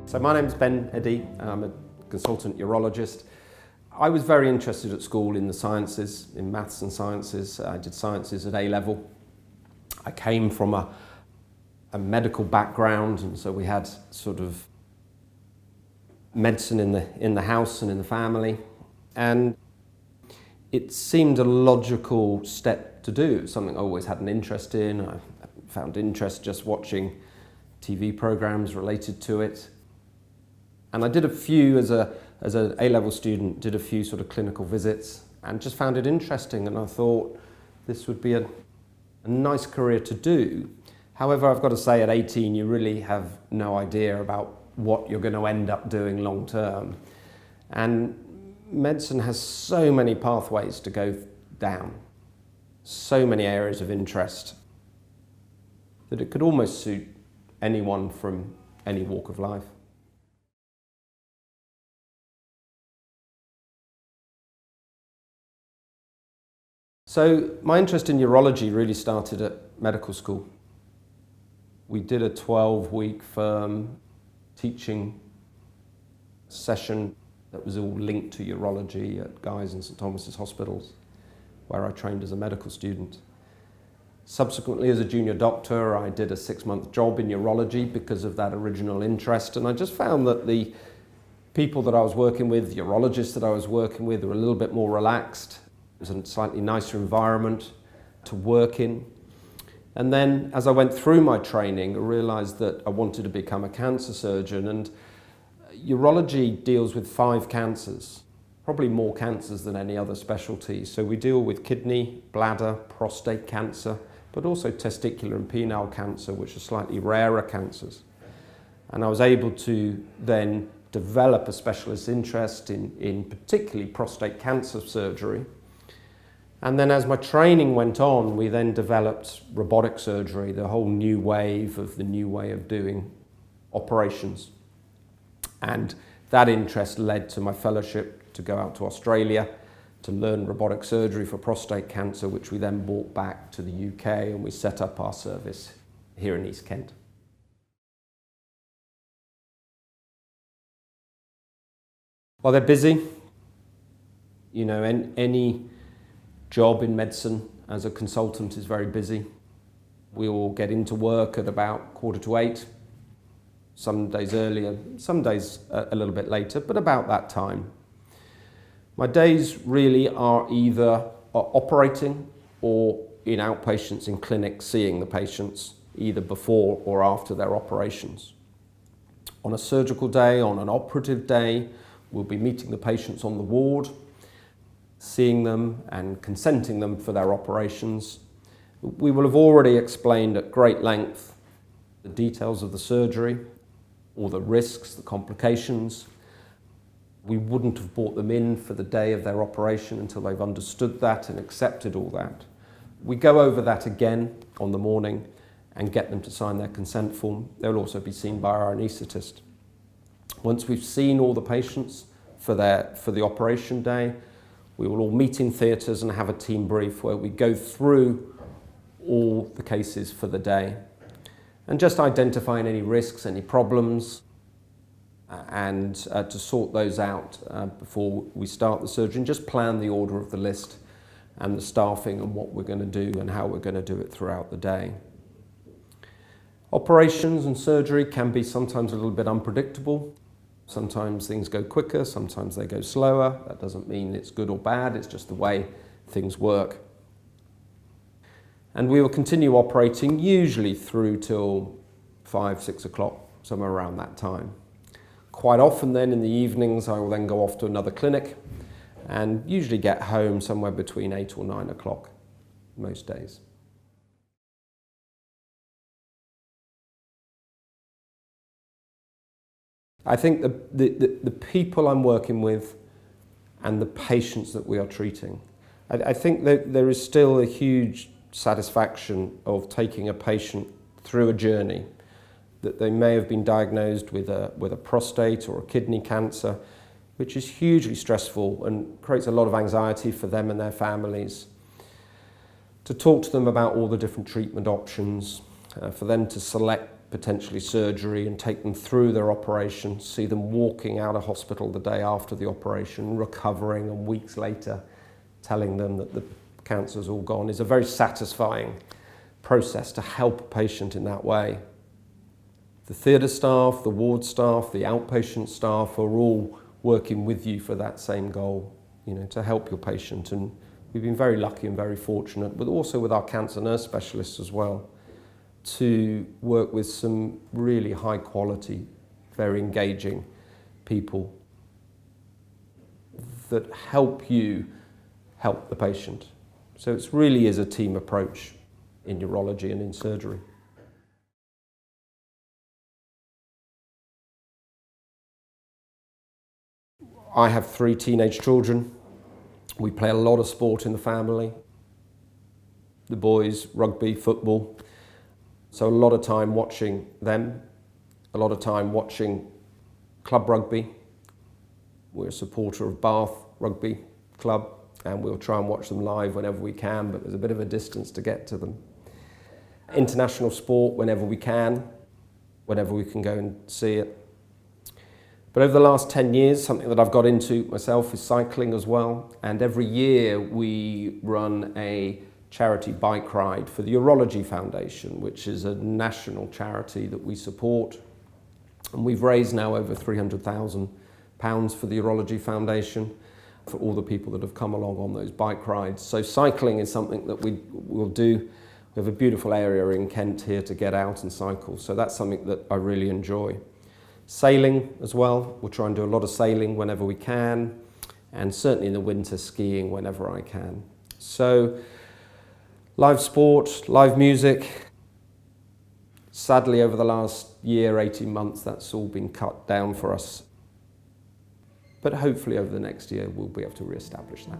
So my name's Ben Eddy, I'm a consultant urologist. I was very interested at school in the sciences, in maths and sciences. I did sciences at A-level. I came from a medical background, and so we had sort of medicine in the house and in the family. And it seemed a logical step to do. It was something I always had an interest in. I found interest just watching TV programs related to it. And I did a few, as an A-level student, did a few sort of clinical visits and just found it interesting, and I thought this would be a nice career to do. However, I've got to say at 18 you really have no idea about what you're going to end up doing long term. And medicine has so many pathways to go down, so many areas of interest, that it could almost suit anyone from any walk of life. So my interest in urology really started at medical school. We did a 12-week firm teaching session that was all linked to urology at Guy's and St Thomas's hospitals, where I trained as a medical student. Subsequently, as a junior doctor, I did a 6-month job in urology because of that original interest, and I just found that the people that I was working with, the urologists that I was working with, were a little bit more relaxed. It was a slightly nicer environment to work in. And then as I went through my training, I realised that I wanted to become a cancer surgeon, and urology deals with 5 cancers, probably more cancers than any other specialty. So we deal with kidney, bladder, prostate cancer, but also testicular and penile cancer, which are slightly rarer cancers. And I was able to then develop a specialist interest in particularly prostate cancer surgery. And then as my training went on, we then developed robotic surgery, the whole new wave of doing operations. And that interest led to my fellowship to go out to Australia to learn robotic surgery for prostate cancer, which we then brought back to the UK, and we set up our service here in East Kent. Well, they're busy. You know, any job in medicine as a consultant is very busy. We all get into work at about 7:45, some days earlier, some days a little bit later, but about that time. My days really are either operating or in outpatients in clinics seeing the patients either before or after their operations. On a surgical day, on an operative day, we'll be meeting the patients on the ward, seeing them and consenting them for their operations. We will have already explained at great length the details of the surgery, all the risks, the complications. We wouldn't have brought them in for the day of their operation until they've understood that and accepted all that. We go over that again on the morning and get them to sign their consent form. They'll also be seen by our anaesthetist. Once we've seen all the patients for the operation day, we will all meet in theatres and have a team brief where we go through all the cases for the day and just identifying any risks, any problems, and to sort those out before we start the surgery, and just plan the order of the list and the staffing and what we're going to do and how we're going to do it throughout the day. Operations and surgery can be sometimes a little bit unpredictable. Sometimes things go quicker, sometimes they go slower. That doesn't mean it's good or bad, it's just the way things work. And we will continue operating usually through till 5-6 o'clock, somewhere around that time. Quite often then in the evenings I will then go off to another clinic and usually get home somewhere between 8 or 9 o'clock most days. I think the people I'm working with and the patients that we are treating, I think that there is still a huge satisfaction of taking a patient through a journey that they may have been diagnosed with a prostate or a kidney cancer, which is hugely stressful and creates a lot of anxiety for them and their families. To talk to them about all the different treatment options, for them to select potentially surgery and take them through their operation, see them walking out of hospital the day after the operation, recovering, and weeks later telling them that the cancer's all gone, is a very satisfying process to help a patient in that way. The theatre staff, the ward staff, the outpatient staff are all working with you for that same goal, to help your patient. And we've been very lucky and very fortunate, but also with our cancer nurse specialists as well, to work with some really high quality, very engaging people that help you help the patient. So it really is a team approach in urology and in surgery. I have 3 teenage children. We play a lot of sport in the family. The boys, rugby, football. So a lot of time watching them, a lot of time watching club rugby. We're a supporter of Bath Rugby Club, and we'll try and watch them live whenever we can, but there's a bit of a distance to get to them. International sport whenever we can go and see it. But over the last 10 years, something that I've got into myself is cycling as well. And every year we run a charity bike ride for the Urology Foundation, which is a national charity that we support. And we've raised now over £300,000 for the Urology Foundation for all the people that have come along on those bike rides. So cycling is something that we will do. We have a beautiful area in Kent here to get out and cycle. So that's something that I really enjoy. Sailing as well. We'll try and do a lot of sailing whenever we can, and certainly in the winter skiing whenever I can. So live sport, live music. Sadly, over the last year, 18 months, that's all been cut down for us. But hopefully over the next year, we'll be able to re-establish that.